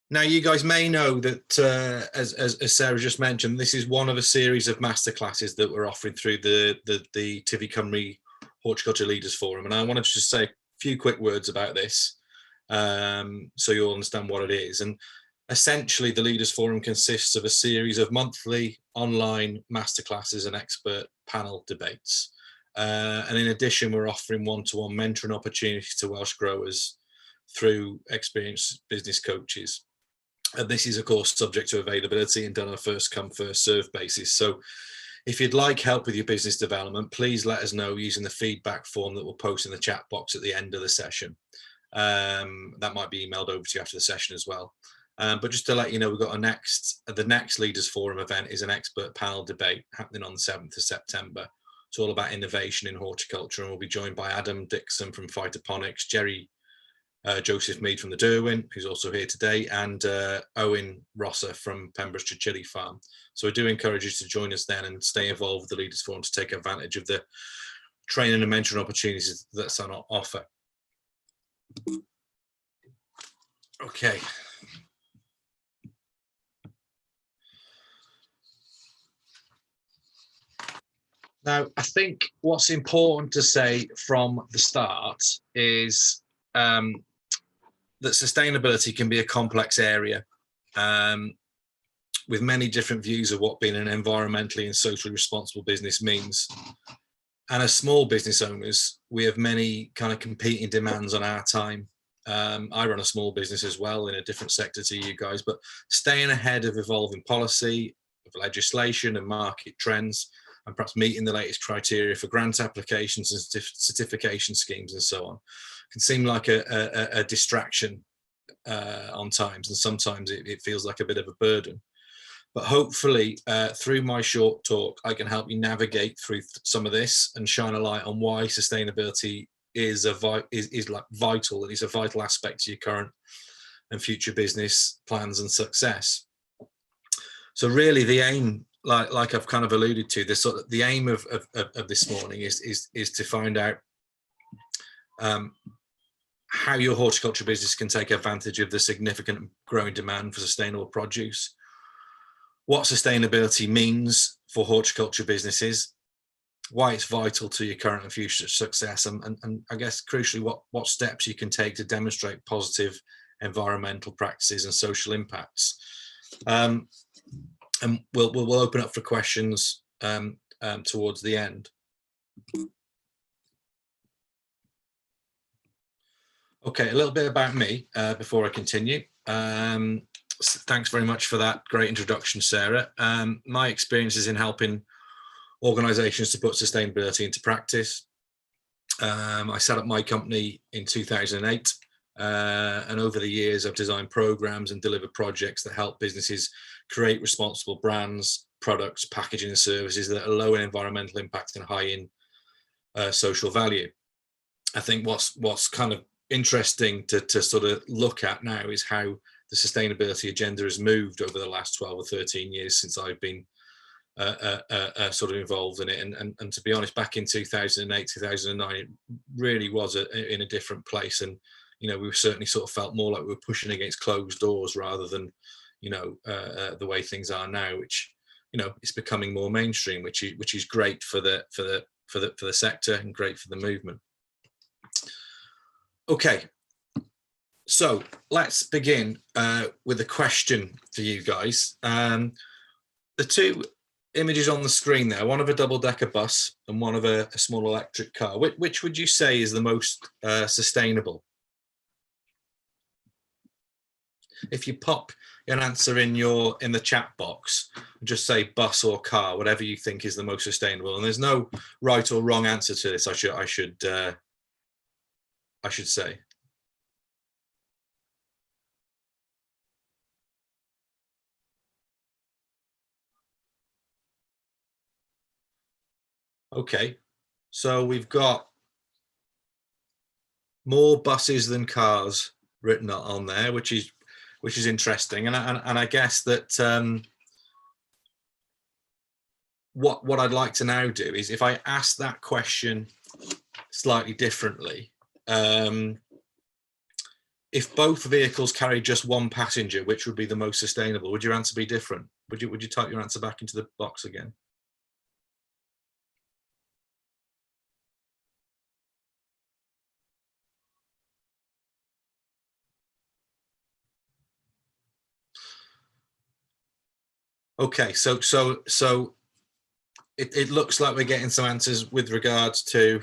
Now, you guys may know that, as Sarah just mentioned, this is one of a series of masterclasses that we're offering through the Tyfu Cymru Horticulture Leaders Forum. And I wanted to just say a few quick words about this, so you'll understand what it is. And essentially, the Leaders Forum consists of a series of monthly online masterclasses and expert panel debates. And in addition, we're offering one-to-one mentoring opportunities to Welsh growers through experienced business coaches. And this is, of course, subject to availability and done on a first come, first serve basis. So if you'd like help with your business development, please let us know using the feedback form that we'll post in the chat box at the end of the session. That might be emailed over to you after the session as well. But just to let you know, we've got the next Leaders Forum event is an expert panel debate happening on the 7th of September. It's all about innovation in horticulture, and we'll be joined by Adam Dixon from Phytoponics, Joseph Mead from the Derwent, who's also here today, and Owen Rosser from Pembrokeshire Chili Farm. So I do encourage you to join us then and stay involved with the Leaders Forum to take advantage of the training and mentoring opportunities that's on offer. Okay. Now, I think what's important to say from the start is that sustainability can be a complex area with many different views of what being an environmentally and socially responsible business means. And as small business owners, we have many kind of competing demands on our time. I run a small business as well in a different sector to you guys, but staying ahead of evolving policy, of legislation and market trends, and perhaps meeting the latest criteria for grant applications and certification schemes and so on, can seem like a distraction on times, and sometimes it feels like a bit of a burden. But hopefully, through my short talk, I can help you navigate through some of this and shine a light on why sustainability is like vital. It is a vital aspect to your current and future business plans and success. So really, the aim, like I've kind of alluded to, the aim of this morning is to find out how your horticulture business can take advantage of the significant growing demand for sustainable produce, what sustainability means for horticulture businesses, why it's vital to your current and future success, and I guess crucially what steps you can take to demonstrate positive environmental practices and social impacts. And we'll open up for questions towards the end. Okay, a little bit about me before I continue. Thanks very much for that great introduction, Sarah. My experience is in helping organisations to put sustainability into practice. I set up my company in 2008, and over the years I've designed programs and delivered projects that help businesses create responsible brands, products, packaging and services that are low in environmental impact and high in social value. I think what's kind of interesting to sort of look at now is how the sustainability agenda has moved over the last 12 or 13 years since I've been sort of involved in it. And to be honest, back in 2008, 2009, it really was in a different place. And, you know, we certainly sort of felt more like we were pushing against closed doors rather than, you know, the way things are now, which, you know, it's becoming more mainstream, which is great for the sector and great for the movement. Okay, so let's begin with a question for you guys. The two images on the screen there, one of a double-decker bus and one of a small electric car. Which would you say is the most sustainable? If you pop an answer in the chat box, just say bus or car, whatever you think is the most sustainable. And there's no right or wrong answer to this. I should say. Okay, so we've got more buses than cars written on there, which is interesting, and I guess that what I'd like to now do is, if I ask that question slightly differently, if both vehicles carry just one passenger, which would be the most sustainable? Would your answer be different? Would you type your answer back into the box again? Okay, so it looks like we're getting some answers with regards to,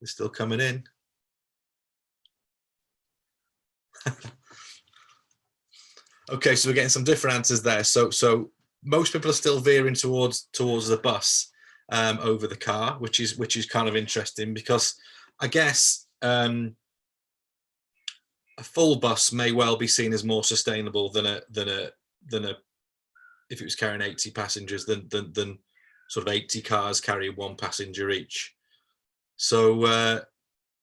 they're still coming in. Okay, so we're getting some different answers there. So most people are still veering towards the bus over the car, which is kind of interesting, because I guess a full bus may well be seen as more sustainable than a if it was carrying 80 passengers than sort of 80 cars carrying one passenger each. So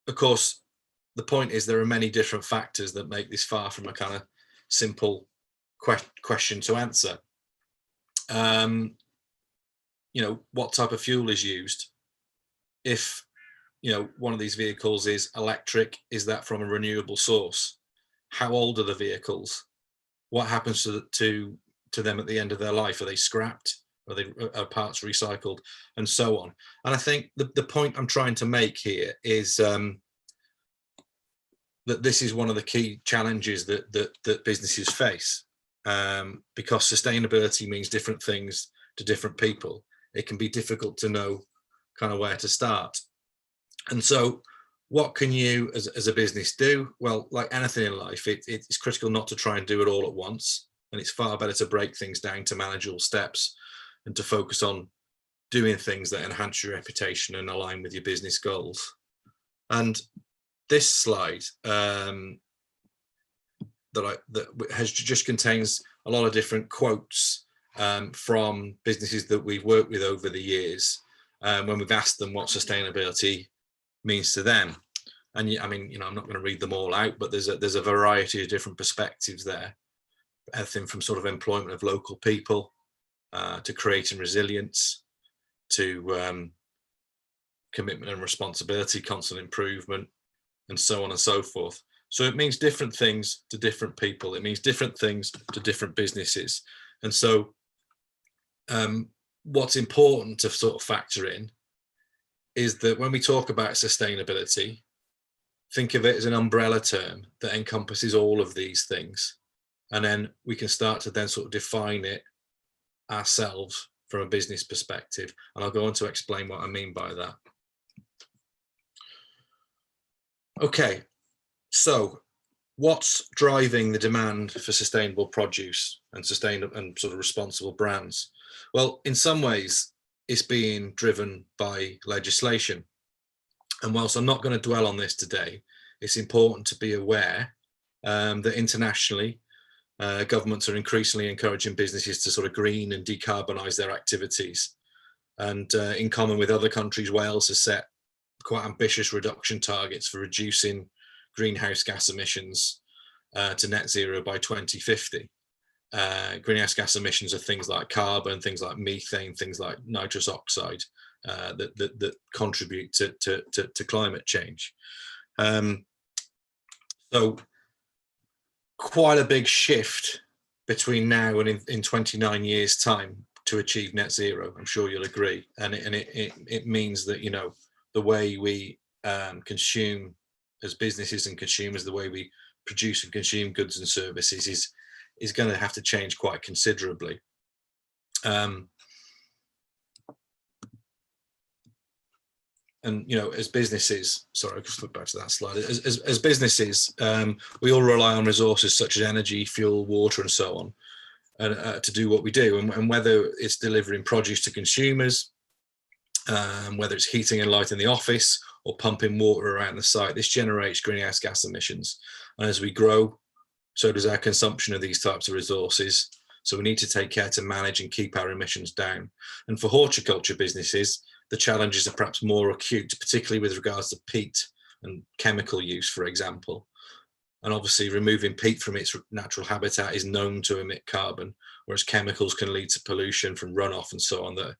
of course, the point is there are many different factors that make this far from a kind of simple question to answer. You know, what type of fuel is used? If, you know, one of these vehicles is electric, is that from a renewable source? How old are the vehicles? What happens to them at the end of their life? Are they scrapped? Are parts recycled, and so on? And I think the point I'm trying to make here is that this is one of the key challenges that businesses face, because sustainability means different things to different people. It can be difficult to know kind of where to start. And so what can you as a business do? Well, like anything in life, it's critical not to try and do it all at once. And it's far better to break things down to manageable steps and to focus on doing things that enhance your reputation and align with your business goals. And this slide that has just contains a lot of different quotes from businesses that we've worked with over the years when we've asked them what sustainability means to them. And I mean, you know, I'm not going to read them all out, but there's a variety of different perspectives there. Everything from sort of employment of local people to creating resilience, to commitment and responsibility, constant improvement, and so on and so forth. So it means different things to different people. It means different things to different businesses. And so what's important to sort of factor in is that when we talk about sustainability, think of it as an umbrella term that encompasses all of these things. And then we can start to then sort of define it ourselves from a business perspective. And I'll go on to explain what I mean by that. Okay, so what's driving the demand for sustainable produce and sustainable and sort of responsible brands? Well, in some ways, it's being driven by legislation. And whilst I'm not going to dwell on this today, it's important to be aware that internationally, governments are increasingly encouraging businesses to sort of green and decarbonise their activities. And in common with other countries, Wales has set quite ambitious reduction targets for reducing greenhouse gas emissions to net zero by 2050. Greenhouse gas emissions are things like carbon, things like methane, things like nitrous oxide that contribute to climate change. So quite a big shift between now and in 29 years time to achieve net zero. I'm sure you'll agree. And it means that, you know, the way we consume as businesses and consumers, the way we produce and consume goods and services is going to have to change quite considerably. And, you know, as businesses, sorry, I'll just flip back to that slide. As businesses, we all rely on resources such as energy, fuel, water, and so on, to do what we do. And whether it's delivering produce to consumers, whether it's heating and lighting the office or pumping water around the site, this generates greenhouse gas emissions. And as we grow, so does our consumption of these types of resources. So we need to take care to manage and keep our emissions down. And for horticulture businesses, the challenges are perhaps more acute, particularly with regards to peat and chemical use, for example. And obviously removing peat from its natural habitat is known to emit carbon, whereas chemicals can lead to pollution from runoff and so on that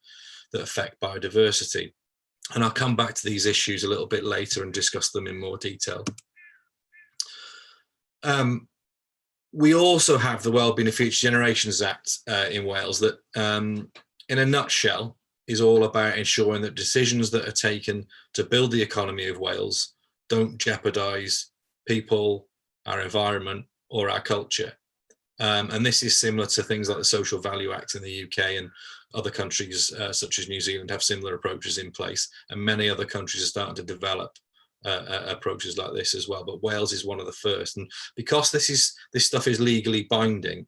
affect biodiversity. And I'll come back to these issues a little bit later and discuss them in more detail. We also have the Wellbeing of Future Generations Act in Wales that, in a nutshell, is all about ensuring that decisions that are taken to build the economy of Wales don't jeopardise people, our environment, or our culture. And this is similar to things like the Social Value Act in the UK, and other countries such as New Zealand have similar approaches in place, and many other countries are starting to develop approaches like this as well. But Wales is one of the first, and because this stuff is legally binding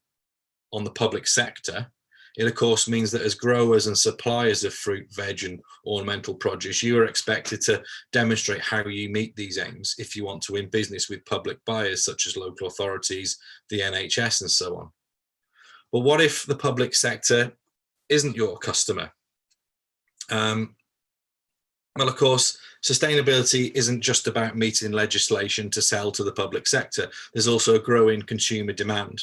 on the public sector, it of course means that as growers and suppliers of fruit, veg and ornamental produce, you are expected to demonstrate how you meet these aims if you want to win business with public buyers such as local authorities, the NHS and so on. But what if the public sector isn't your customer? Well, of course, sustainability isn't just about meeting legislation to sell to the public sector. There's also a growing consumer demand.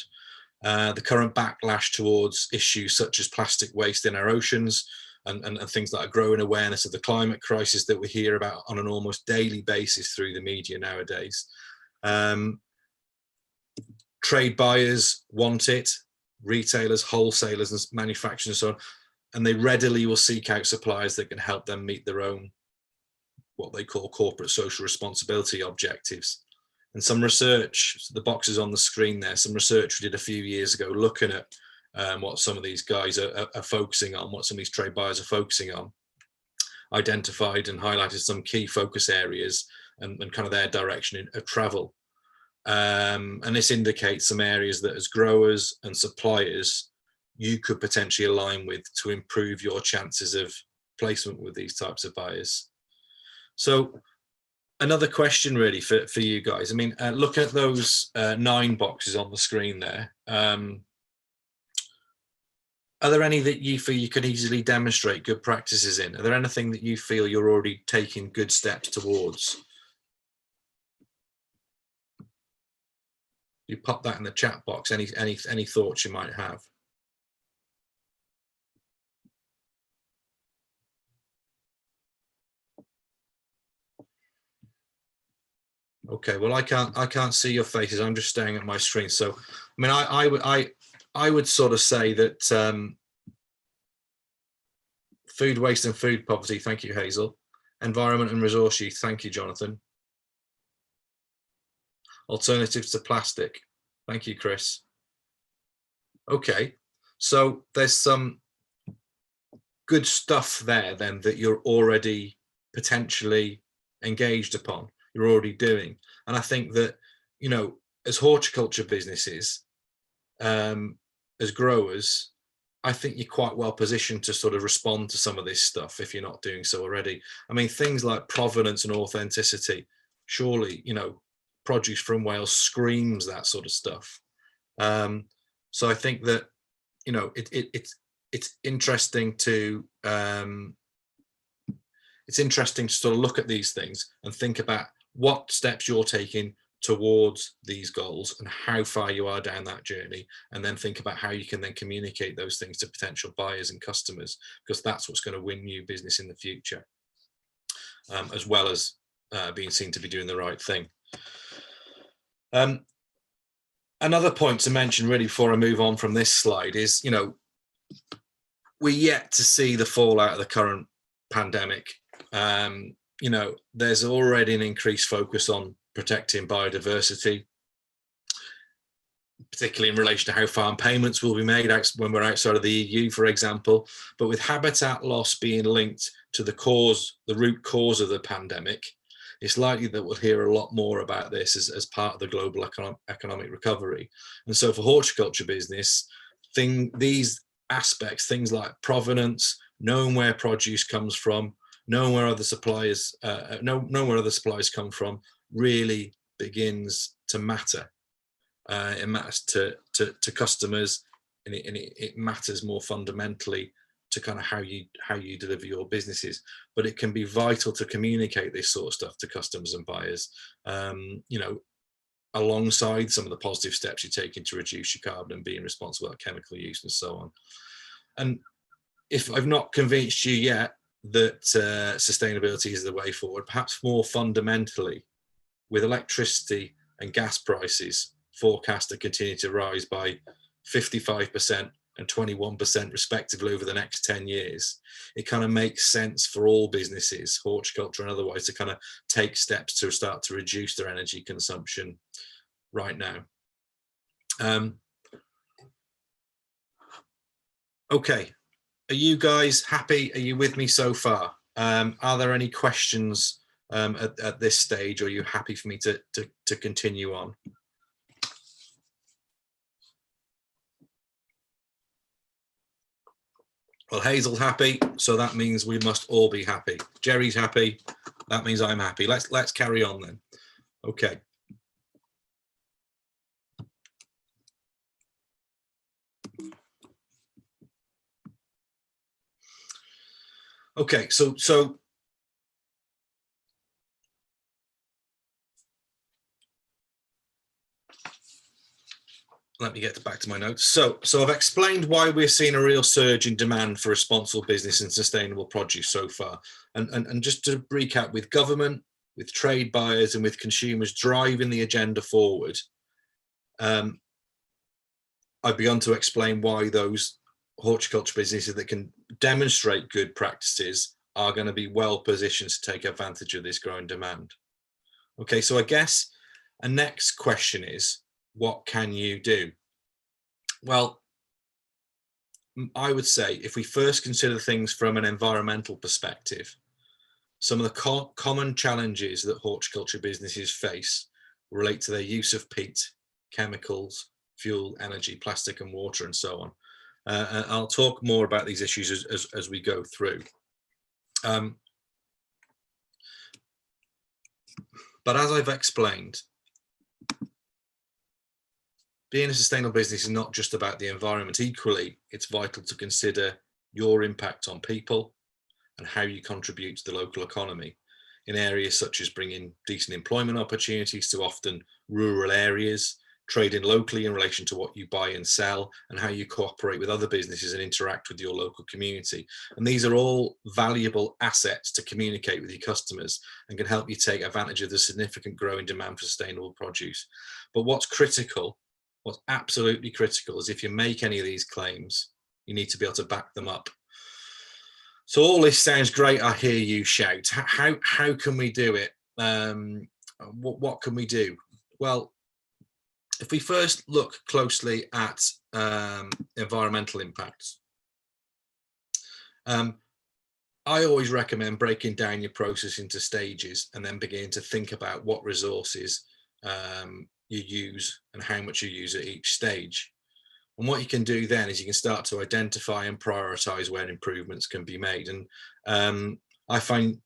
The current backlash towards issues such as plastic waste in our oceans and things like a growing awareness of the climate crisis that we hear about on an almost daily basis through the media nowadays. Trade buyers want it, retailers, wholesalers and manufacturers and so on, and they readily will seek out suppliers that can help them meet their own, what they call corporate social responsibility objectives. And some research, the boxes on the screen there, some research we did a few years ago looking at what some of these guys are focusing on, what some of these trade buyers are focusing on, identified and highlighted some key focus areas and kind of their direction of travel. And this indicates some areas that as growers and suppliers, you could potentially align with to improve your chances of placement with these types of buyers. So another question really for you guys. I mean, look at those 9 boxes on the screen there. Are there any that you feel you could easily demonstrate good practices in? Are there anything that you feel you're already taking good steps towards? You pop that in the chat box, any thoughts you might have. Okay, well, I can't see your faces. I'm just staring at my screen. So, I mean, I would sort of say that food waste and food poverty. Thank you, Hazel. Environment and resource use. Thank you, Jonathan. Alternatives to plastic. Thank you, Chris. Okay, so there's some good stuff there then that you're already potentially engaged upon. You're already doing. And I think that, you know, as horticulture businesses, as growers, I think you're quite well positioned to sort of respond to some of this stuff if you're not doing so already. I mean, things like provenance and authenticity, surely, you know, produce from Wales screams that sort of stuff. So I think that, you know, it's interesting to sort of look at these things and think about what steps you're taking towards these goals and how far you are down that journey, and then think about how you can then communicate those things to potential buyers and customers, because that's what's going to win you business in the future, as well as being seen to be doing the right thing. Another point to mention really before I move on from this slide is, you know, we're yet to see the fallout of the current pandemic. You know, there's already an increased focus on protecting biodiversity, particularly in relation to how farm payments will be made when we're outside of the EU, for example. But with habitat loss being linked to the root cause of the pandemic, it's likely that we'll hear a lot more about this as part of the global economic recovery. And so for horticulture business, these aspects, things like provenance, knowing where produce comes from, knowing where other suppliers come from, really begins to matter. It matters to customers, and it matters more fundamentally to kind of how you deliver your businesses. But it can be vital to communicate this sort of stuff to customers and buyers, you know, alongside some of the positive steps you're taking to reduce your carbon and being responsible for chemical use and so on. And if I've not convinced you yet that sustainability is the way forward, perhaps more fundamentally, with electricity and gas prices forecast to continue to rise by 55% and 21% respectively over the next 10 years, it kind of makes sense for all businesses, horticulture and otherwise, to kind of take steps to start to reduce their energy consumption right now. Okay, are you guys happy? Are you with me so far? Are there any questions at this stage, or are you happy for me to continue on? Well, Hazel's happy, so that means we must all be happy. Jerry's happy, that means I'm happy. Let's carry on then. Okay. Okay, so let me get back to my notes. So I've explained why we're seeing a real surge in demand for responsible business and sustainable produce so far. And just to recap, with government, with trade buyers, and with consumers driving the agenda forward, I've begun to explain why those horticulture businesses that can demonstrate good practices are going to be well positioned to take advantage of this growing demand. Okay, so I guess a next question is, what can you do? Well, I would say if we first consider things from an environmental perspective, some of the common challenges that horticulture businesses face relate to their use of peat, chemicals, fuel, energy, plastic and water, and so on. And I'll talk more about these issues as we go through. But as I've explained, being a sustainable business is not just about the environment. Equally, it's vital to consider your impact on people and how you contribute to the local economy in areas such as bringing decent employment opportunities to often rural areas, trading locally in relation to what you buy and sell, and how you cooperate with other businesses and interact with your local community. And these are all valuable assets to communicate with your customers and can help you take advantage of the significant growing demand for sustainable produce. But what's absolutely critical is if you make any of these claims, you need to be able to back them up. So all this sounds great, I hear you shout. How can we do it? What can we do? Well, if we first look closely at environmental impacts, I always recommend breaking down your process into stages and then beginning to think about what resources you use and how much you use at each stage. And what you can do then is you can start to identify and prioritize where improvements can be made. And I find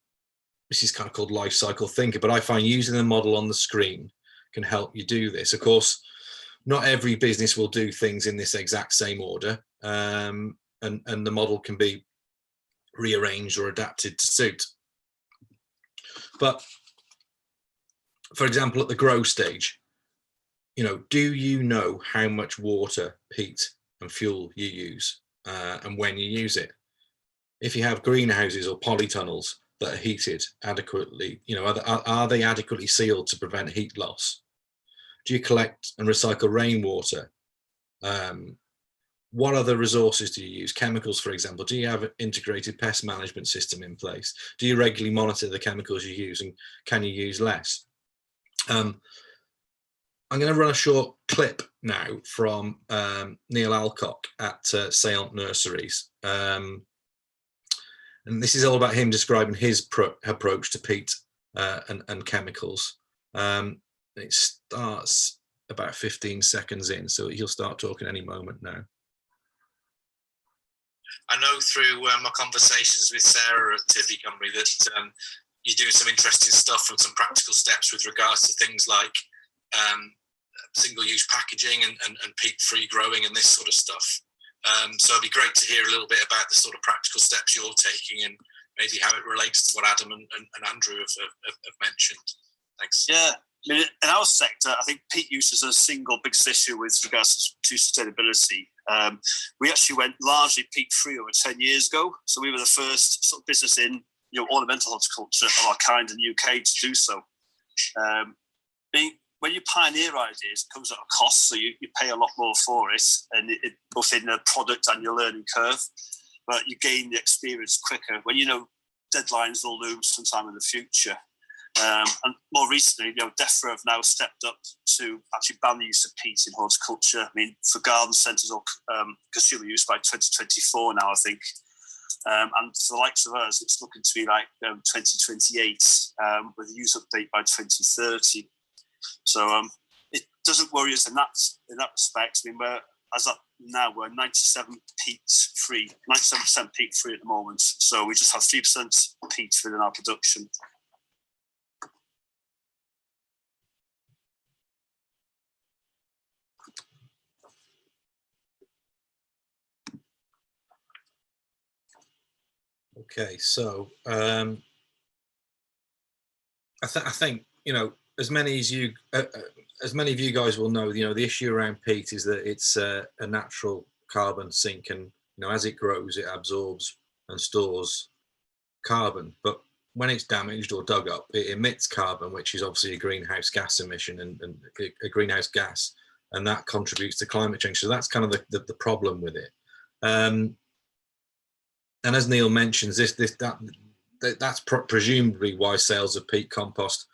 this is kind of called life cycle thinking, but I find using the model on the screen can help you do this. Of course, not every business will do things in this exact same order, and the model can be rearranged or adapted to suit. But for example, at the grow stage, do you know how much water, peat and fuel you use and when you use it? If you have greenhouses or polytunnels that are heated adequately, are they adequately sealed to prevent heat loss? Do you collect and recycle rainwater? What other resources do you use? Chemicals, for example. Do you have an integrated pest management system in place? Do you regularly monitor the chemicals you use, and can you use less? I'm going to run a short clip now from Neil Alcock at Seant Nurseries. And this is all about him describing his approach to peat and chemicals. It starts about 15 seconds in, so he'll start talking any moment now. I know through my conversations with Sarah at Tyfu Cymru that you're doing some interesting stuff and some practical steps with regards to things like single-use packaging and peat-free growing and this sort of stuff. So it'd be great to hear a little bit about the sort of practical steps you're taking and maybe how it relates to what Adam and Andrew have mentioned. Thanks. Yeah, I mean, in our sector, I think peat use is a single biggest issue with regards to sustainability. We actually went largely peat-free over 10 years ago. So we were the first sort of business in ornamental horticulture of our kind in the UK to do so. when you pioneer ideas, it comes at a cost, so you pay a lot more for it, and it both in the product and your learning curve, but you gain the experience quicker when you know deadlines will loom sometime in the future. And more recently, DEFRA have now stepped up to actually ban the use of peat in horticulture. I mean, for garden centres or consumer use by 2024 now, I think. And for the likes of us, it's looking to be like 2028 with a use update by 2030. So it doesn't worry us in that respect. I mean, we're 97% peat-free at the moment. So we just have 3% peat within our production. Okay, so I think as many of you guys will know, the issue around peat is that it's a natural carbon sink, and as it grows, it absorbs and stores carbon. But when it's damaged or dug up, it emits carbon, which is obviously a greenhouse gas emission and a greenhouse gas, and that contributes to climate change. So that's kind of the problem with it. And as Neil mentions, that's presumably why sales of peat compost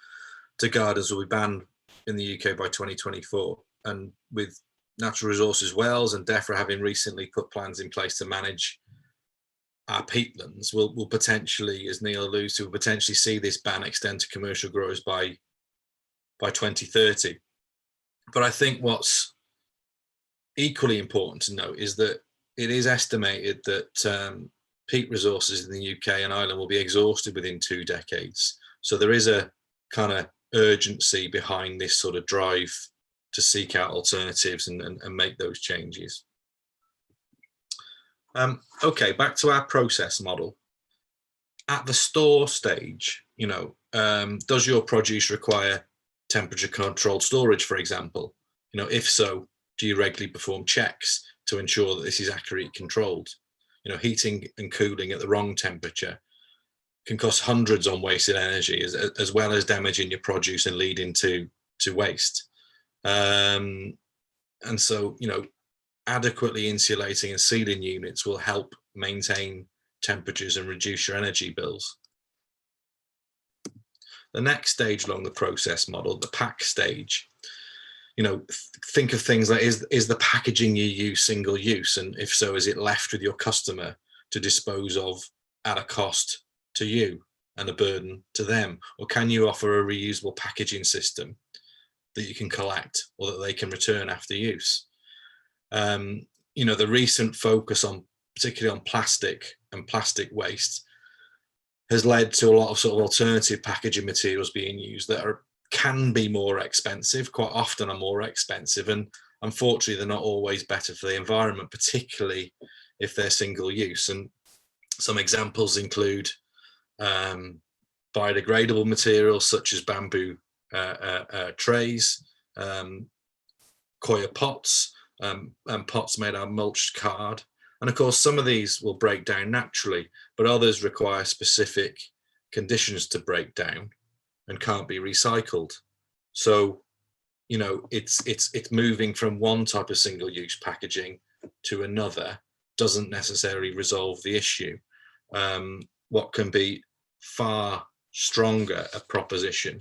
to gardens will be banned in the UK by 2024. And with Natural Resources Wales and DEFRA having recently put plans in place to manage our peatlands, will potentially, as Neil alludes to, potentially see this ban extend to commercial growers by 2030. But I think what's equally important to note is that it is estimated that peat resources in the UK and Ireland will be exhausted within 2 decades. So there is a kind of urgency behind this sort of drive to seek out alternatives and make those changes. Okay, back to our process model. At the store stage, does your produce require temperature controlled storage, for example? If so, do you regularly perform checks to ensure that this is accurately controlled? Heating and cooling at the wrong temperature can cost hundreds on wasted energy, as well as damaging your produce and leading to waste. And so, adequately insulating and sealing units will help maintain temperatures and reduce your energy bills. The next stage along the process model, the pack stage, think of things like, is the packaging you use single use? And if so, is it left with your customer to dispose of at a cost to you and a burden to them? Or can you offer a reusable packaging system that you can collect or that they can return after use? The recent focus particularly on plastic and plastic waste has led to a lot of sort of alternative packaging materials being used that can be more expensive, quite often are more expensive, and unfortunately they're not always better for the environment, particularly if they're single use. And some examples include biodegradable materials such as bamboo trays, coir pots, and pots made out of mulched card. And of course, some of these will break down naturally, but others require specific conditions to break down and can't be recycled. So, it's moving from one type of single-use packaging to another doesn't necessarily resolve the issue. What can be far stronger a proposition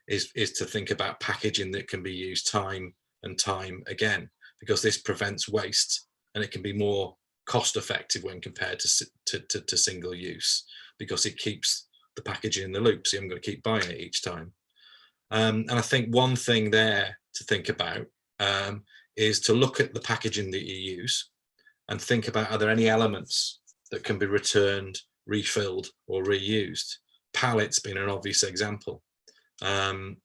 is to think about packaging that can be used time and time again, because this prevents waste and it can be more cost effective when compared to single use, because it keeps the packaging in the loop, so I'm going to keep buying it each time. And I think one thing there to think about is to look at the packaging that you use and think about, are there any elements that can be returned, refilled or reused? Pallets being an obvious example. And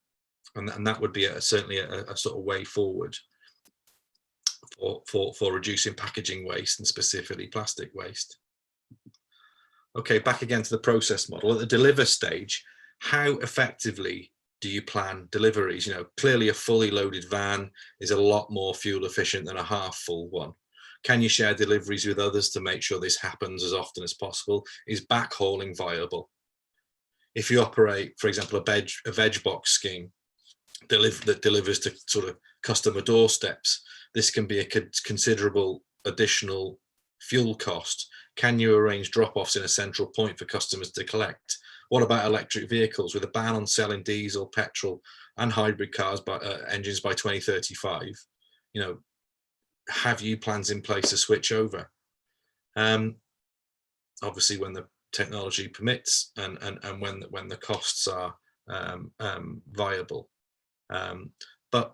that would be certainly a sort of way forward for reducing packaging waste and specifically plastic waste. Okay, back again to the process model. At the deliver stage, how effectively do you plan deliveries? Clearly a fully loaded van is a lot more fuel efficient than a half full one. Can you share deliveries with others to make sure this happens as often as possible? Is backhauling viable? If you operate, for example, a veg box scheme, that delivers to sort of customer doorsteps, this can be a considerable additional fuel cost. Can you arrange drop-offs in a central point for customers to collect? What about electric vehicles? With a ban on selling diesel, petrol, and hybrid cars engines by 2035, you know, have you plans in place to switch over? Obviously, when the technology permits, and when the costs are viable. But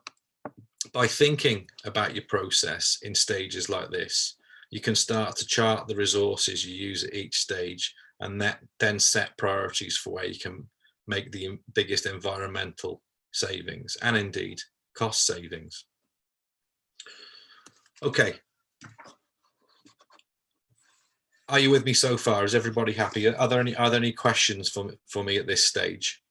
by thinking about your process in stages like this, you can start to chart the resources you use at each stage, and then set priorities for where you can make the biggest environmental savings and indeed cost savings. Okay. Are you with me so far? Is everybody happy? Are there any questions for me at this stage?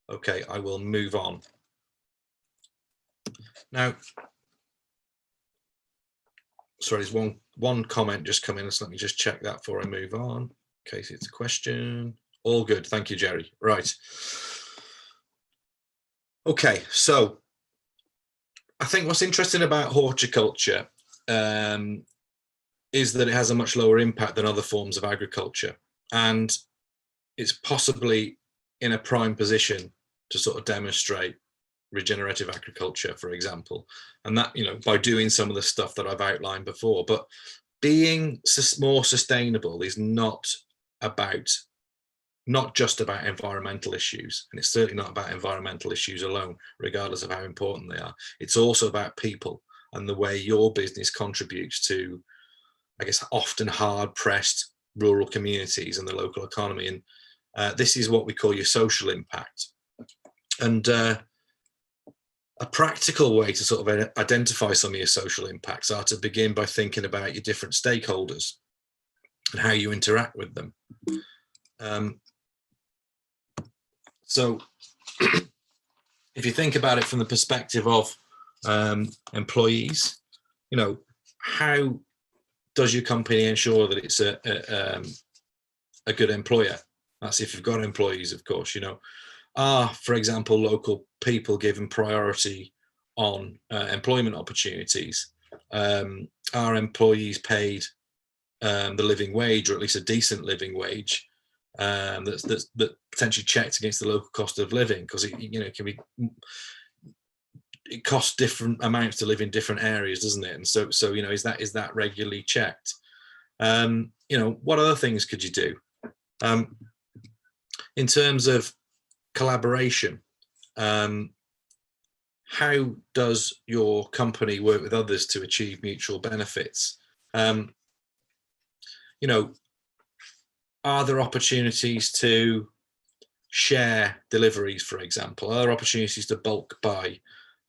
Okay, I will move on. Now, sorry, there's one comment just come in, so let me just check that before I move on, in case it's a question. All good, thank you, Jerry. Right. Okay, so I think what's interesting about horticulture is that it has a much lower impact than other forms of agriculture, and it's possibly in a prime position to sort of demonstrate regenerative agriculture, for example, and that, you know, by doing some of the stuff that I've outlined before. But being more sustainable is not just about environmental issues, and it's certainly not about environmental issues alone, regardless of how important they are. It's also about people and the way your business contributes to, I guess, often hard-pressed rural communities and the local economy. And this is what we call your social impact. And a practical way to sort of identify some of your social impacts are to begin by thinking about your different stakeholders and how you interact with them. So if you think about it from the perspective of employees, you know, how does your company ensure that it's a good employer? That's if you've got employees, of course. You know, are, for example, local people given priority on employment opportunities? Are employees paid the living wage, or at least a decent living wage, that potentially checked against the local cost of living? Because it costs different amounts to live in different areas, doesn't it? And so you know, is that regularly checked? You know, what other things could you do in terms of collaboration? How does your company work with others to achieve mutual benefits? You know, are there opportunities to share deliveries, for example? Are there opportunities to bulk buy?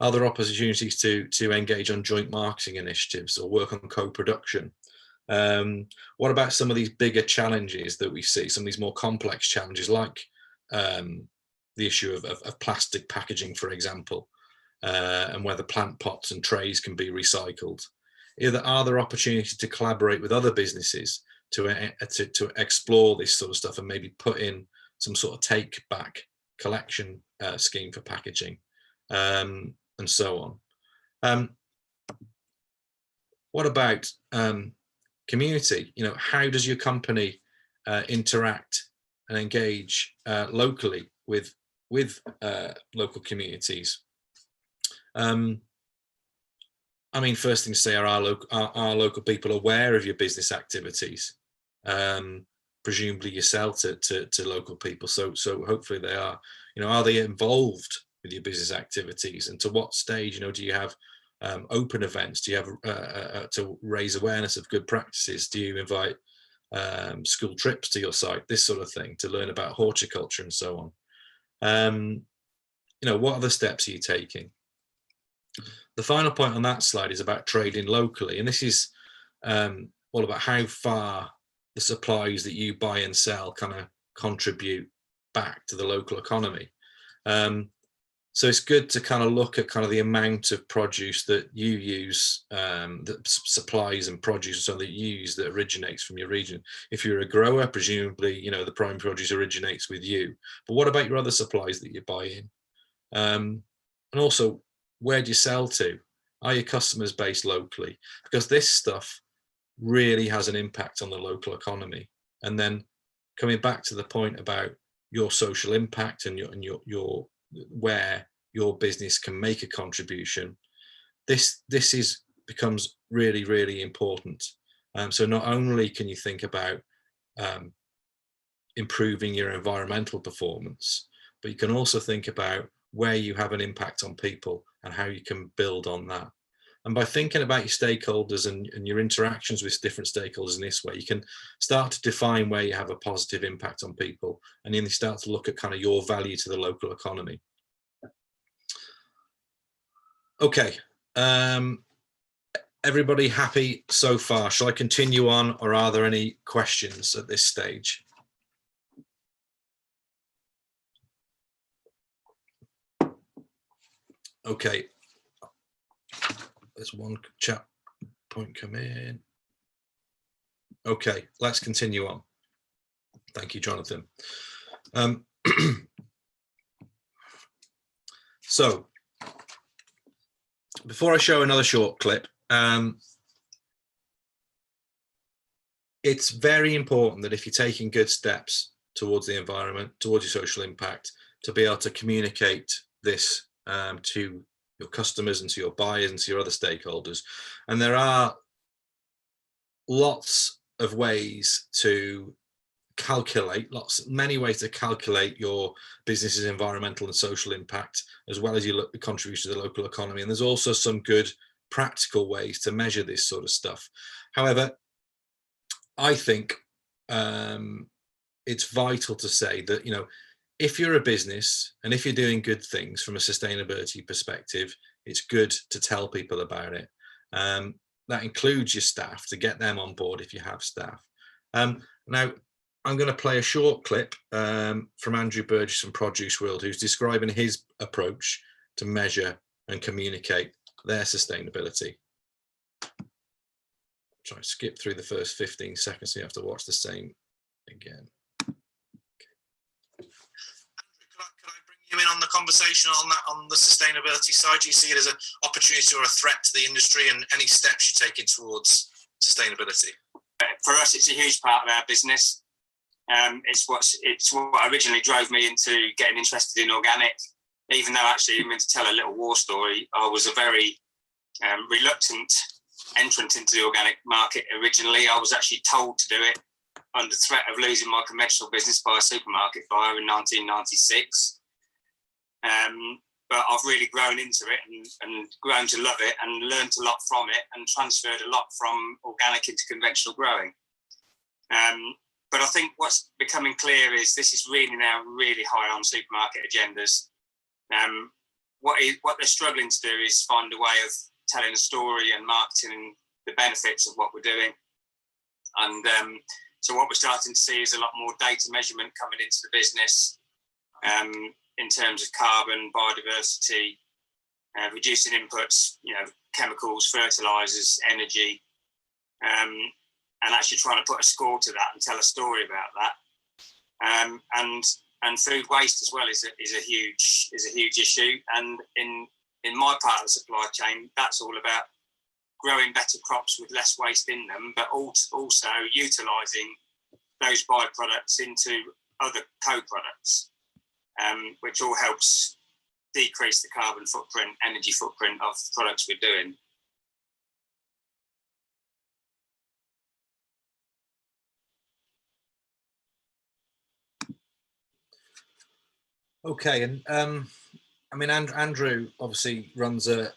Are there opportunities to engage on joint marketing initiatives or work on co-production? What about some of these bigger challenges that we see, some of these more complex challenges, like the issue of plastic packaging, for example, and whether plant pots and trays can be recycled? Are there opportunities to collaborate with other businesses to explore this sort of stuff and maybe put in some sort of take back collection scheme for packaging, and so on? What about community? You know, how does your company interact and engage locally with local communities? I mean, first thing to say, are our local people aware of your business activities? Presumably you sell to local people, so hopefully they are. You know, are they involved with your business activities, and to what stage? You know, do you have open events? Do you have to raise awareness of good practices? Do you invite school trips to your site, this sort of thing, to learn about horticulture and so on? You know, what other steps are you taking? The final point on that slide is about trading locally, and this is all about how far the supplies that you buy and sell kind of contribute back to the local economy. So it's good to kind of look at kind of the amount of produce that you use, that supplies and produce and so that you use that originates from your region. If you're a grower, presumably, you know, the prime produce originates with you. But what about your other supplies that you buy in? And also, where do you sell to? Are your customers based locally? Because this stuff really has an impact on the local economy. And then coming back to the point about your social impact and your where your business can make a contribution, this becomes really, really important. So not only can you think about improving your environmental performance, but you can also think about where you have an impact on people and how you can build on that. And by thinking about your stakeholders and your interactions with different stakeholders in this way, you can start to define where you have a positive impact on people, and then you start to look at kind of your value to the local economy. Okay, everybody happy so far? Shall I continue on, or are there any questions at this stage? Okay, there's one chat point come in. Okay, let's continue on. Thank you, Jonathan. So before I show another short clip, it's very important that if you're taking good steps towards the environment, towards your social impact, to be able to communicate this to your customers and to your buyers and to your other stakeholders. And there are lots of ways to calculate, many ways to calculate your business's environmental and social impact, as well as your contribution to the local economy. And there's also some good practical ways to measure this sort of stuff. However, I think it's vital to say that, you know, if you're a business and if you're doing good things from a sustainability perspective, it's good to tell people about it. That includes your staff, to get them on board if you have staff. Now, I'm going to play a short clip from Andrew Burgess from Produce World, who's describing his approach to measure and communicate their sustainability. Try to skip through the first 15 seconds, so you have to watch the same again. Andrew, could I bring you in on the conversation on that, on the sustainability side? Do you see it as an opportunity or a threat to the industry, and any steps you're taking towards sustainability? For us, it's a huge part of our business. It's what originally drove me into getting interested in organic. Even though, actually, I'm going to tell a little war story, I was a very reluctant entrant into the organic market originally. I was actually told to do it under threat of losing my conventional business by a supermarket buyer in 1996. But I've really grown into it and grown to love it and learned a lot from it and transferred a lot from organic into conventional growing. But I think what's becoming clear is this is really now really high on supermarket agendas. What they're struggling to do is find a way of telling a story and marketing the benefits of what we're doing. And so what we're starting to see is a lot more data measurement coming into the business in terms of carbon, biodiversity, reducing inputs, you know, chemicals, fertilizers, energy, and actually trying to put a score to that and tell a story about that. And food waste as well is a huge issue. And in my part of the supply chain, that's all about growing better crops with less waste in them, but also utilising those byproducts into other co-products, which all helps decrease the carbon footprint, energy footprint of the products we're doing. Okay, and I mean, Andrew obviously runs a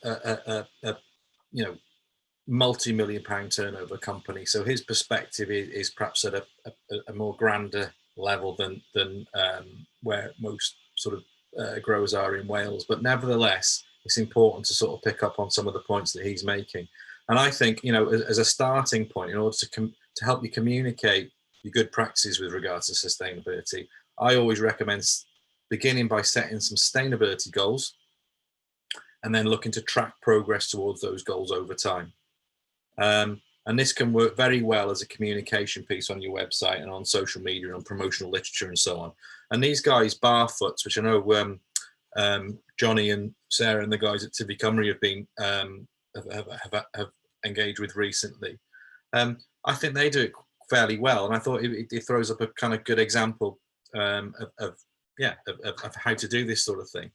you know, multi-million-pound turnover company, so his perspective is perhaps at a more grander level than where most sort of growers are in Wales. But nevertheless, it's important to sort of pick up on some of the points that he's making. And I think, you know, as a starting point, in order to help you communicate your good practices with regards to sustainability, I always recommend beginning by setting some sustainability goals and then looking to track progress towards those goals over time. And this can work very well as a communication piece on your website and on social media and on promotional literature and so on. And these guys, Barfoots, which I know Johnny and Sarah and the guys at Tyfu Cymru have been have engaged with recently, I think they do it fairly well. And I thought it throws up a kind of good example of how to do this sort of thing.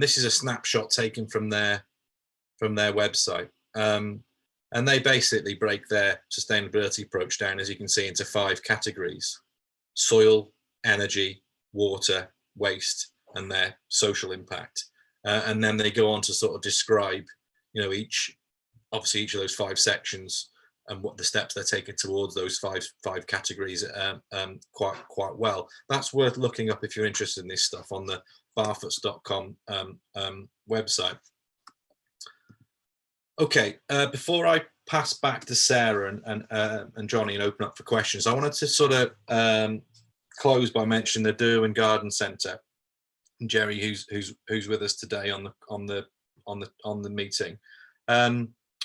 This is a snapshot taken from their website. And they basically break their sustainability approach down, as you can see, into 5 categories: soil, energy, water, waste, and their social impact. And then they go on to sort of describe, each of those 5 sections and what the steps they're taking towards those five categories quite well. That's worth looking up if you're interested in this stuff on the barfoots.com website. Okay, before I pass back to Sarah and Johnny and open up for questions, I wanted to sort of close by mentioning the Derwent Garden Centre and Jerry, who's with us today on the meeting,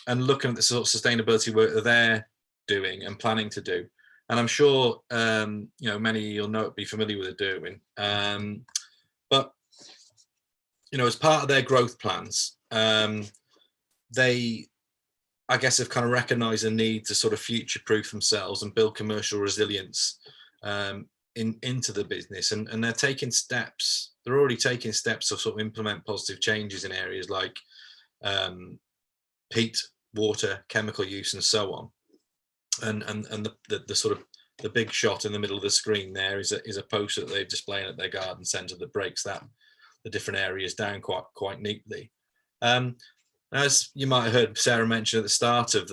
and looking at the sort of sustainability work that they're doing and planning to do. And I'm sure many you'll be familiar with the Derwent, but as part of their growth plans, they, I guess, have kind of recognised a need to sort of future-proof themselves and build commercial resilience into the business, and they're taking steps. They're already taking steps to sort of implement positive changes in areas like peat, water, chemical use, and so on. And the sort of the big shot in the middle of the screen there is a poster that they're displaying at their garden centre that breaks the different areas down quite neatly. As you might have heard Sarah mention at the start of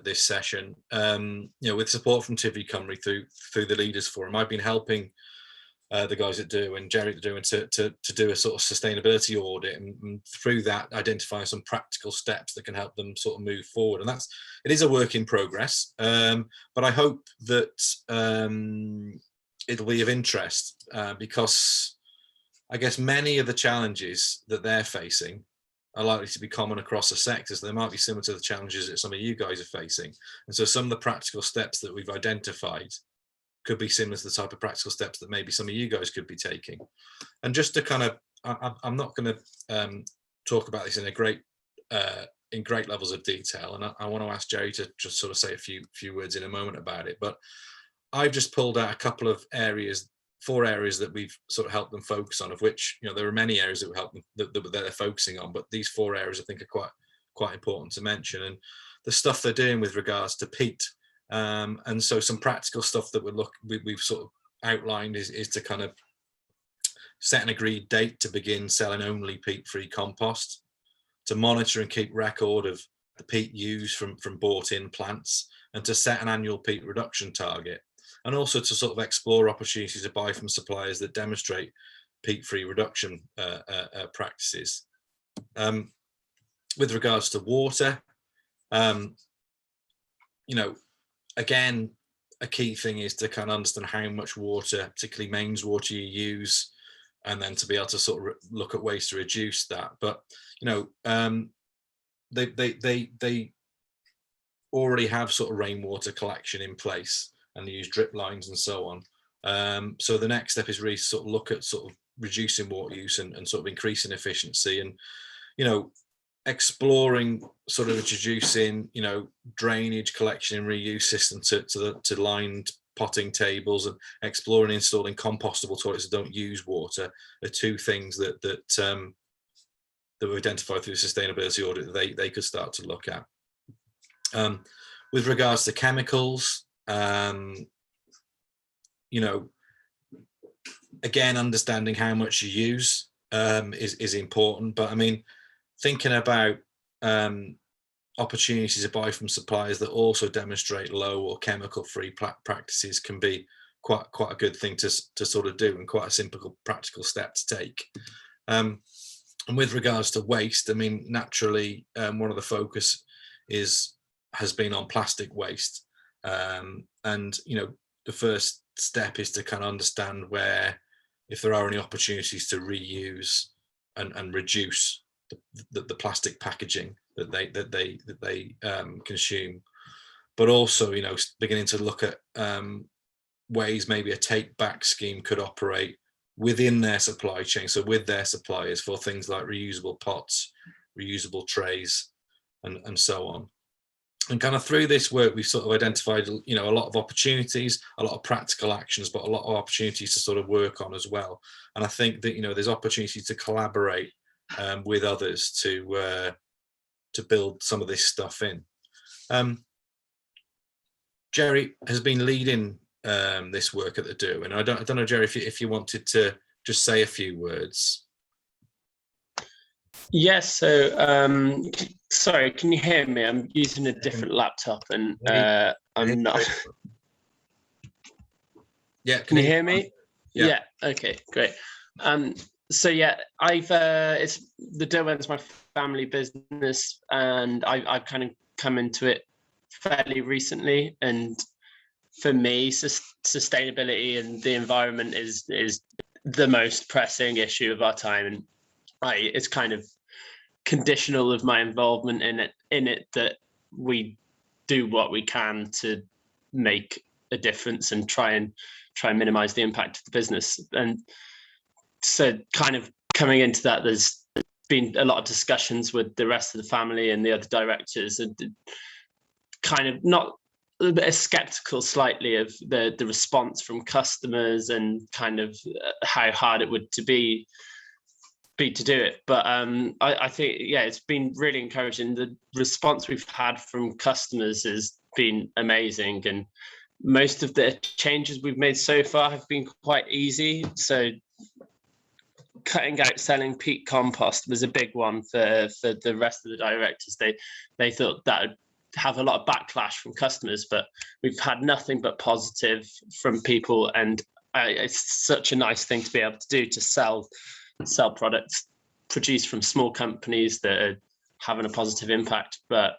this session, with support from Tyfu Cymru through the Leaders Forum, I've been helping the guys at Derwent and Jerry at Derwent to do a sort of sustainability audit, and through that identify some practical steps that can help them sort of move forward. And it is a work in progress, but I hope that it'll be of interest because I guess many of the challenges that they're facing are likely to be common across the sector, so they might be similar to the challenges that some of you guys are facing. And so some of the practical steps that we've identified could be similar to the type of practical steps that maybe some of you guys could be taking. And just to kind of, I'm not going to talk about this in great levels of detail, and I want to ask Jerry to just sort of say a few words in a moment about it. But I've just pulled out a couple of areas, 4 areas that we've sort of helped them focus on, of which there are many areas that we help them that they're focusing on, but these 4 areas I think are quite important to mention. And the stuff they're doing with regards to peat, and so some practical stuff that we've sort of outlined is to kind of set an agreed date to begin selling only peat-free compost, to monitor and keep record of the peat used from bought-in plants, and to set an annual peat reduction target, and also to sort of explore opportunities to buy from suppliers that demonstrate peat-free reduction practices. With regards to water, again, a key thing is to kind of understand how much water, particularly mains water, you use, and then to be able to sort of look at ways to reduce that. But they already have sort of rainwater collection in place, and they use drip lines and so on. So the next step is really sort of look at sort of reducing water use and sort of increasing efficiency, and exploring sort of introducing drainage collection and reuse system to lined potting tables, and exploring installing compostable toilets that don't use water are 2 things that we identified through the sustainability audit that they could start to look at. With regards to chemicals, again, understanding how much you use is important, but I mean, thinking about opportunities to buy from suppliers that also demonstrate low or chemical-free practices can be quite a good thing to sort of do, and quite a simple practical step to take. And with regards to waste, I mean, naturally, one of the focus has been on plastic waste, and the first step is to kind of understand if there are any opportunities to reuse and reduce the plastic packaging that they consume, but also, you know, beginning to look at ways maybe a take back scheme could operate within their supply chain, so with their suppliers, for things like reusable pots, reusable trays, and so on. And kind of through this work, we've sort of identified, you know, a lot of opportunities, a lot of practical actions, but a lot of opportunities to sort of work on as well. And I think that, you know, there's opportunity to collaborate with others to build some of this stuff in. Jerry has been leading this work at the Do, and I don't know, Jerry, if you wanted to just say a few words. Yes. So, sorry, can you hear me? I'm using a different laptop, and I'm not. Yeah. Can you hear me? Yeah. Okay. Great. So yeah, it's the Derwent's my family business, and I've kind of come into it fairly recently. And for me, sustainability and the environment is the most pressing issue of our time, and it's kind of conditional of my involvement in it that we do what we can to make a difference and try and minimize the impact of the business. And so kind of coming into that, there's been a lot of discussions with the rest of the family and the other directors, and kind of not a bit skeptical slightly of the response from customers and kind of how hard it would be to do it. But I think, yeah, it's been really encouraging. The response we've had from customers has been amazing, and most of the changes we've made so far have been quite easy. So cutting out selling peat compost was a big one for the rest of the directors. They thought that would have a lot of backlash from customers, but we've had nothing but positive from people, and it's such a nice thing to be able to do, to sell products produced from small companies that are having a positive impact. But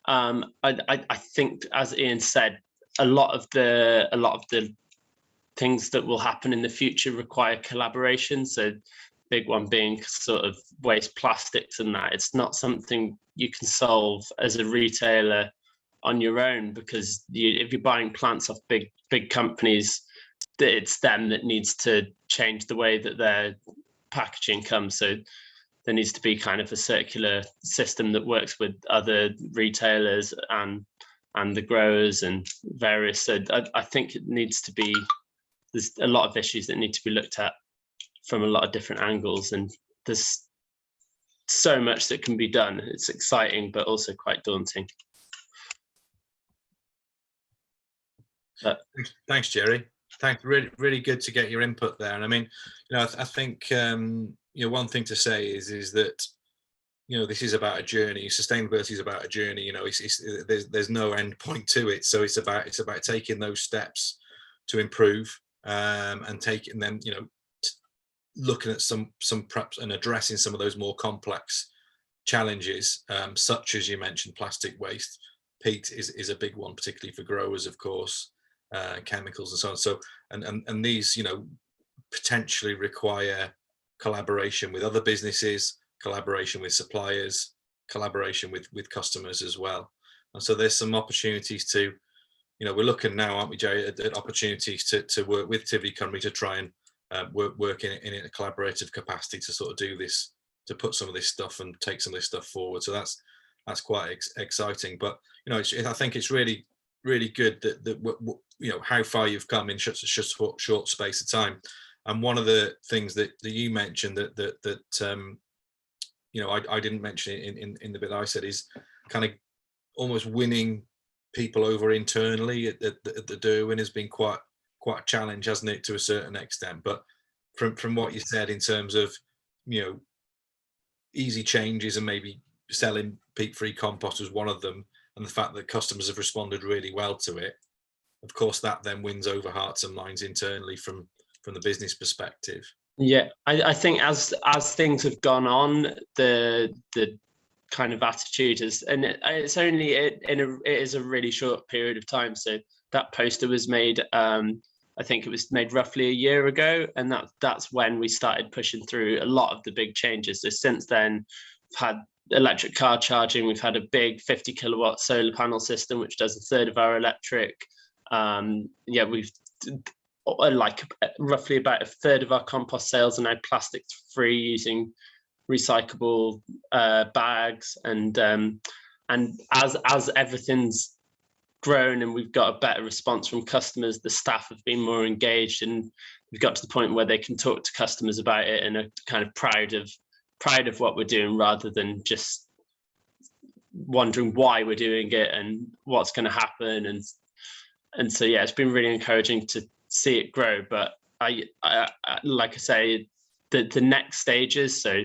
I think, as Ian said, a lot of the things that will happen in the future require collaboration. So big one being sort of waste plastics, and that it's not something you can solve as a retailer on your own, because if you're buying plants off big companies, it's them that needs to change the way that their packaging comes. So there needs to be kind of a circular system that works with other retailers and the growers and various. So I think it needs to be, there's a lot of issues that need to be looked at from a lot of different angles, and there's so much that can be done. It's exciting, but also quite daunting. Thanks, Jerry. Thanks. Really good to get your input there. And I mean, you know, I think one thing to say is that, you know, this is about a journey. Sustainability is about a journey. You know, there's no end point to it. So it's about taking those steps to improve, and taking them, you know, looking at some perhaps and addressing some of those more complex challenges, such as you mentioned, plastic waste. Peat is a big one, particularly for growers, of course. Chemicals and so on. So and these, you know, potentially require collaboration with other businesses, collaboration with suppliers, collaboration with customers as well. And so there's some opportunities to, you know, we're looking now, aren't we, Jerry, at opportunities to work with Tyfu Cymru to try and work in a collaborative capacity to sort of do this, to put some of this stuff and take some of this stuff forward. So that's quite exciting. But, you know, I think it's really good that you know how far you've come in such a short space of time. And one of the things that you mentioned that you know, I didn't mention it in the bit I said, is kind of almost winning people over internally at the Do, and has been quite a challenge, hasn't it, to a certain extent. But from what you said in terms of, you know, easy changes, and maybe selling peat-free compost was one of them, and the fact that customers have responded really well to it, of course, that then wins over hearts and minds internally from the business perspective. Yeah, I think as things have gone on, the kind of attitude is, and it is a really short period of time. So that poster was made I think it was made roughly a year ago, and that's when we started pushing through a lot of the big changes. So since then, we've had electric car charging. We've had a big 50 kilowatt solar panel system, which does a third of our electric. We've like roughly about a third of our compost sales are now plastic free, using recyclable bags. And as everything's grown and we've got a better response from customers, the staff have been more engaged, and we've got to the point where they can talk to customers about it and are kind of proud of what we're doing, rather than just wondering why we're doing it and what's going to happen. And so it's been really encouraging to see it grow. But I like I say, the next stages, so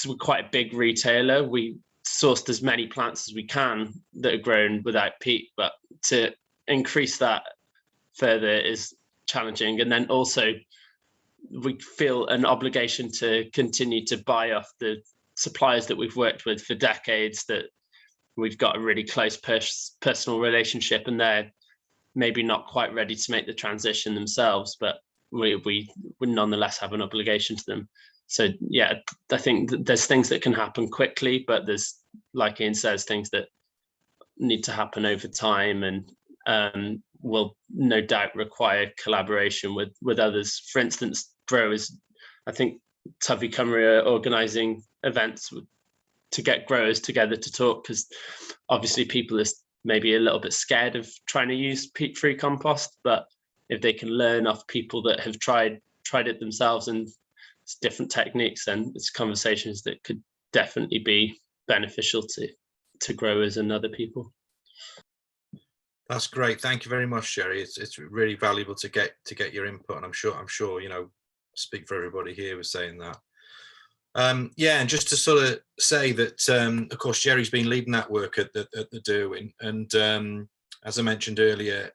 we're quite a big retailer. We sourced as many plants as we can that are grown without peat, but to increase that further is challenging. And then also we feel an obligation to continue to buy off the suppliers that we've worked with for decades, that we've got a really close personal relationship, and they're maybe not quite ready to make the transition themselves, but we nonetheless have an obligation to them. So I think there's things that can happen quickly, but there's, like Ian says, things that need to happen over time, and will no doubt require collaboration with others. For instance, growers, I think Tyfu Cymru are organising events to get growers together to talk, because obviously people are maybe a little bit scared of trying to use peat-free compost, but if they can learn off people that have tried it themselves and it's different techniques, and it's conversations that could definitely be beneficial to growers and other people. That's great. Thank you very much, Jerry. It's really valuable to get your input, and I'm sure speak for everybody here with saying that. And just to sort of say that, of course, Jerry's been leading that work at the Derwent, and as I mentioned earlier,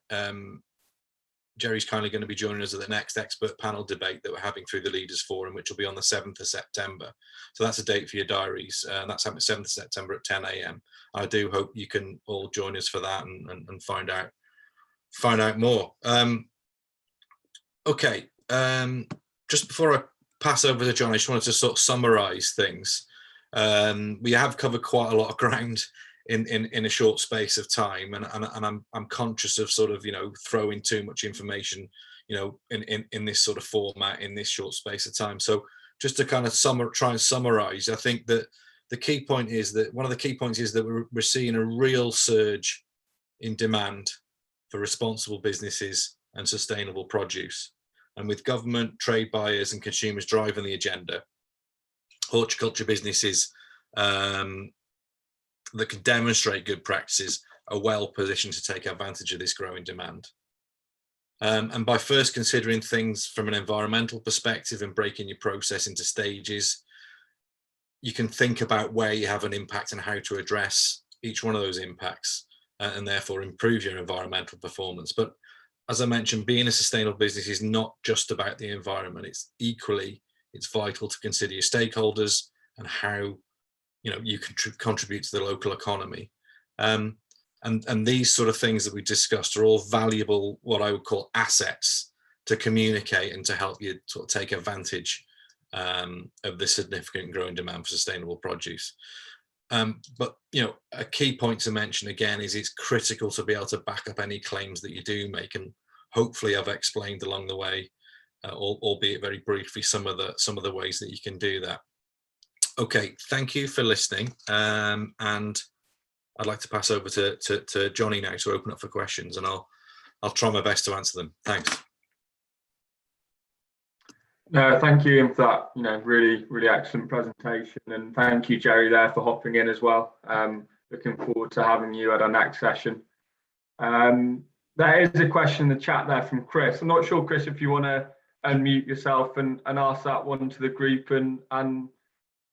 Jerry's kindly going to be joining us at the next expert panel debate that we're having through the Leaders Forum, which will be on the 7th of September. So that's a date for your diaries. And that's happening 7th of September at 10 a.m. I do hope you can all join us for that and find out more. Okay. Just before I pass over to John, I just wanted to sort of summarize things. We have covered quite a lot of ground in a short space of time, and I'm conscious of sort of throwing too much information in this sort of format in this short space of time. So just to kind of try and summarize, I think that the key point is that one of the key points is that we're seeing a real surge in demand for responsible businesses and sustainable produce, and with government, trade buyers and consumers driving the agenda, horticulture businesses that can demonstrate good practices are well positioned to take advantage of this growing demand. And by first considering things from an environmental perspective and breaking your process into stages, you can think about where you have an impact and how to address each one of those impacts, and therefore improve your environmental performance. But as I mentioned, being a sustainable business is not just about the environment. It's vital to consider your stakeholders and how you can contribute to the local economy. And these sort of things that we discussed are all valuable, what I would call assets, to communicate and to help you sort of take advantage of the significant growing demand for sustainable produce. But a key point to mention again is it's critical to be able to back up any claims that you do make, and hopefully I've explained along the way, albeit very briefly, some of the ways that you can do that. Okay, thank you for listening, and I'd like to pass over to Johnny now to open up for questions, and I'll try my best to answer them. Thanks. No, thank you, Ian, for that really excellent presentation, and thank you, Jerry, there for hopping in as well. Looking forward to having you at our next session. There is a question in the chat there from Chris. I'm not sure, Chris, if you want to unmute yourself and ask that one to the group, and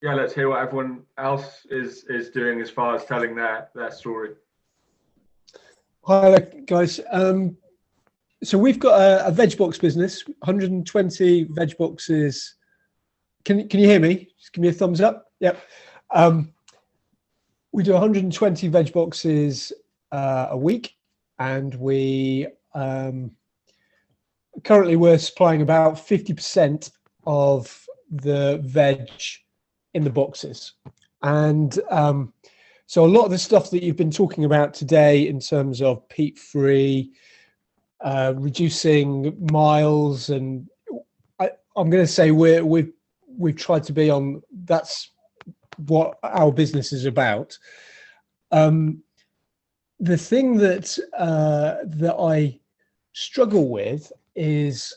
yeah, let's hear what everyone else is doing as far as telling their story. Hi there, guys. So we've got a veg box business, 120 veg boxes. Can you hear me? Just give me a thumbs up. Yep. We do 120 veg boxes a week, and we currently we're supplying about 50% of the veg in the boxes. And so a lot of the stuff that you've been talking about today in terms of peat-free, reducing miles, and I'm going to say we've tried to be on, that's what our business is about. The thing that I struggle with is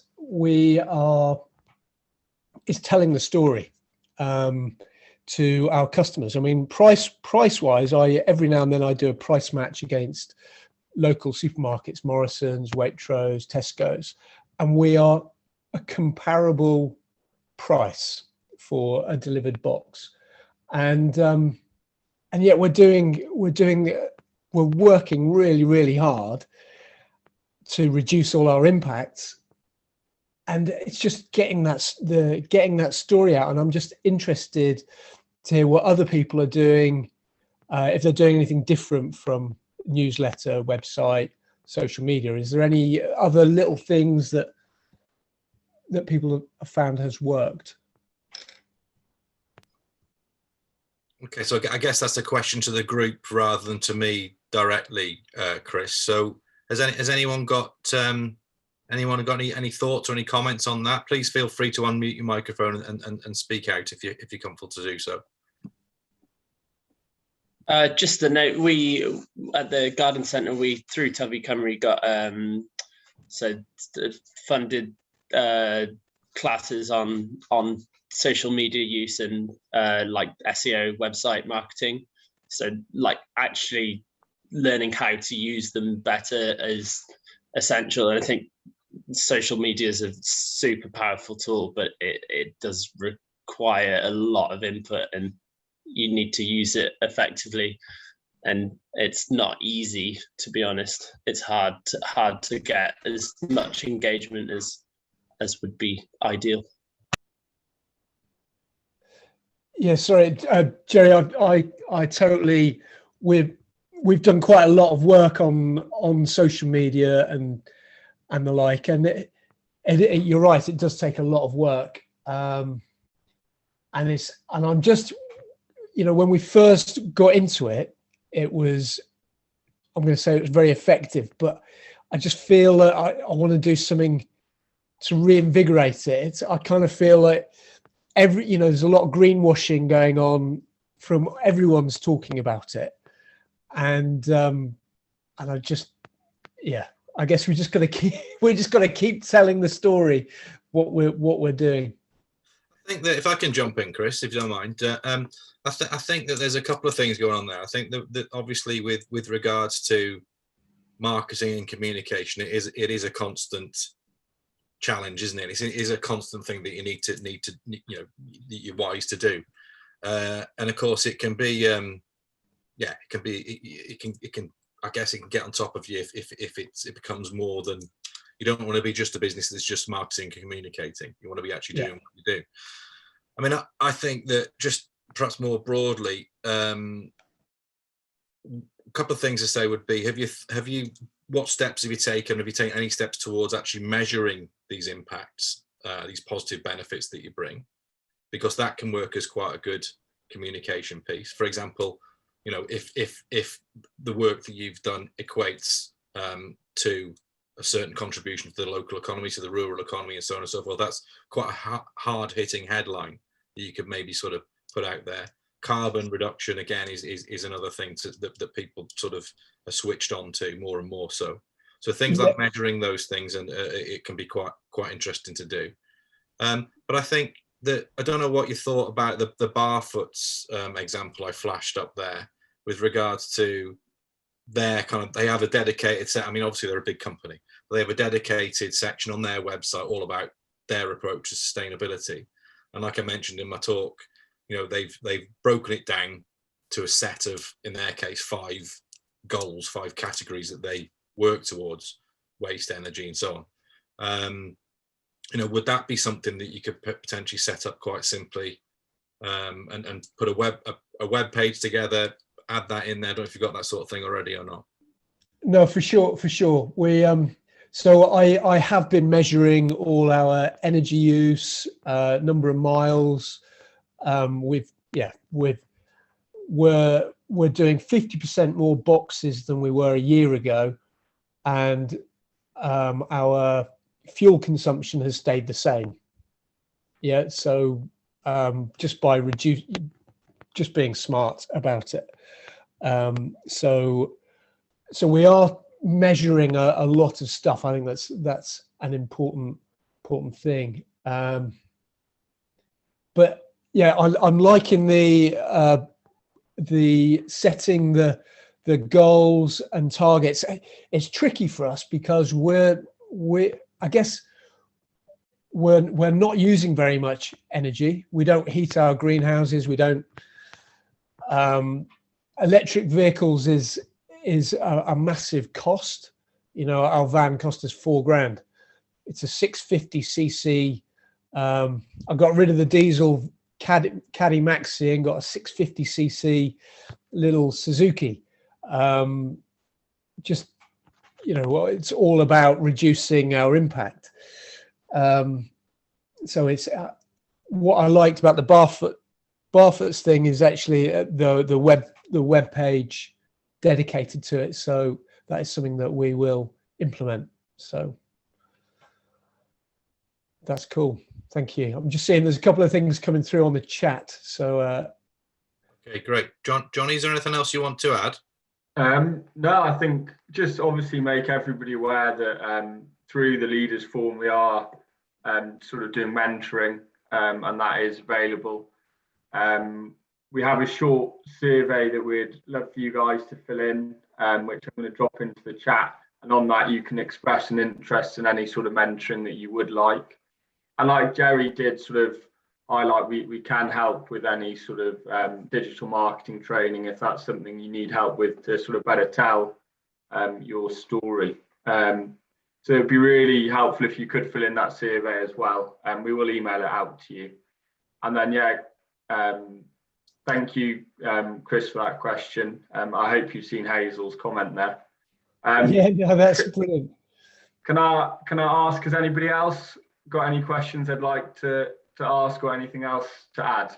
telling the story to our customers. I mean, price wise, every now and then I do a price match against local supermarkets, Morrison's, Waitrose, Tesco's, and we are a comparable price for a delivered box, and yet we're working really, really hard to reduce all our impacts, and it's just getting that story out. And I'm just interested to hear what other people are doing, if they're doing anything different from newsletter, website, social media. Is there any other little things that people have found has worked? Okay, so I guess that's a question to the group rather than to me directly, Chris. So has anyone got any thoughts or any comments on that? Please feel free to unmute your microphone and speak out if you're comfortable to do so. Just a note, we at the garden centre, we through Tyfu Cymru got funded classes on social media use and like SEO, website marketing. So like actually learning how to use them better is essential. And I think social media is a super powerful tool, but it does require a lot of input, and you need to use it effectively. And it's not easy, to be honest. It's hard to get as much engagement as would be ideal. Yeah, sorry, Jerry. I totally. We've done quite a lot of work on social media and the like, and you're right. It does take a lot of work, and I'm just, when we first got into it, it was, I'm going to say it was very effective, but I just feel that I want to do something to reinvigorate it. I kind of feel like there's a lot of greenwashing going on from everyone's talking about it. And I just, I guess we're just going to keep telling the story, what we're doing. I think that if I can jump in, Chris, if you don't mind, I think that there's a couple of things going on there. I think that obviously with regards to marketing and communication, it is a constant challenge, isn't it? It is a constant thing that you need to you're wise to do, and of course it can be it can I guess it can get on top of you if it becomes more than, you don't want to be just a business that's just marketing and communicating. You want to be actually doing what you do. I mean, I think that just perhaps more broadly, a couple of things to say would be, what steps have you taken? Have you taken any steps towards actually measuring these impacts, these positive benefits that you bring? Because that can work as quite a good communication piece. For example, if the work that you've done equates to a certain contribution to the local economy, to the rural economy, and so on and so forth, that's quite a hard-hitting headline that you could maybe sort of put out there. Carbon reduction, again, is another thing that people sort of are switched on to more and more so. So things like measuring those things, and it can be quite interesting to do. But I think that, I don't know what you thought about the Barfoot's example I flashed up there with regards to their they have a dedicated set. I mean, obviously they're a big company, but they have a dedicated section on their website all about their approach to sustainability. And like I mentioned in my talk, they've broken it down to a set of, in their case, 5 goals, 5 categories that they work towards: waste, energy, and so on. Would that be something that you could potentially set up quite simply, and put a web page together, add that in there? I don't know if you've got that sort of thing already or not. No, for sure. We So I have been measuring all our energy use, number of miles. We're doing 50% more boxes than we were a year ago, and our fuel consumption has stayed the same. Yeah, so just by just being smart about it. So we are measuring a lot of stuff. I think that's an important thing. But yeah, I'm liking the setting the goals and targets. It's tricky for us because we're not using very much energy. We don't heat our greenhouses. We don't. Electric vehicles is a massive cost. You know, our van cost us $4,000. It's a 650cc. I got rid of the diesel Caddy Maxi and got a 650cc little Suzuki. Just, you know, it's all about reducing our impact. So it's what I liked about the Barfoot's thing is actually the web page dedicated to it. So that is something that we will implement. So that's cool. Thank you. I'm just seeing there's a couple of things coming through on the chat. So okay, great. Johnny, is there anything else you want to add? No, I think just obviously make everybody aware that through the Leaders Forum we are sort of doing mentoring, and that is available. We have a short survey that we'd love for you guys to fill in, which I'm going to drop into the chat, and on that you can express an interest in any sort of mentoring that you would like. And like Jerry did sort of highlight, we can help with any sort of digital marketing training if that's something you need help with to sort of better tell your story. So it'd be really helpful if you could fill in that survey as well, and we will email it out to you. And then thank you, Chris, for that question. I hope you've seen Hazel's comment there. yeah, no, that's brilliant. Can I ask, has anybody else got any questions they'd like to ask or anything else to add?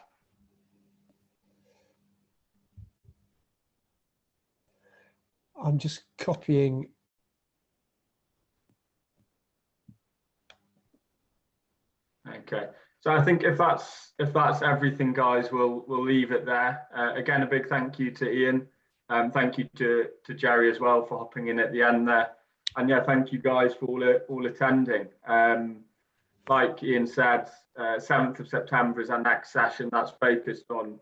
I'm just copying. Okay, so I think if that's everything, guys, we'll leave it there. Again, a big thank you to Ian. Thank you to Jerry as well for hopping in at the end there. And yeah, thank you guys for all attending. Like Ian said, 7th of September is our next session. That's focused on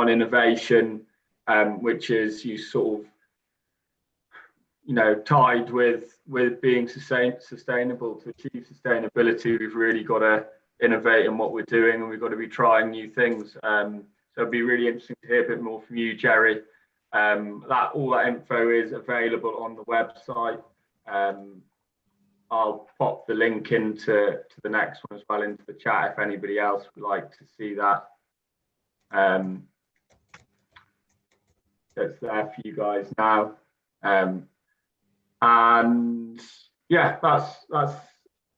innovation, which is you sort of, you know, tied with being sustainable. To achieve sustainability, we've really got to innovate in what we're doing, and we've got to be trying new things. So it'd be really interesting to hear a bit more from you, Jerry. All that info is available on the website. I'll pop the link into the next one as well into the chat if anybody else would like to see that. It's there for you guys now. And yeah, that's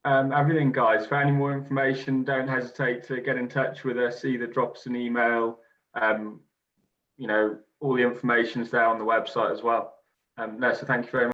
everything, guys. For any more information, don't hesitate to get in touch with us. Either drop us an email. You know, all the information's there on the website as well. So thank you very much.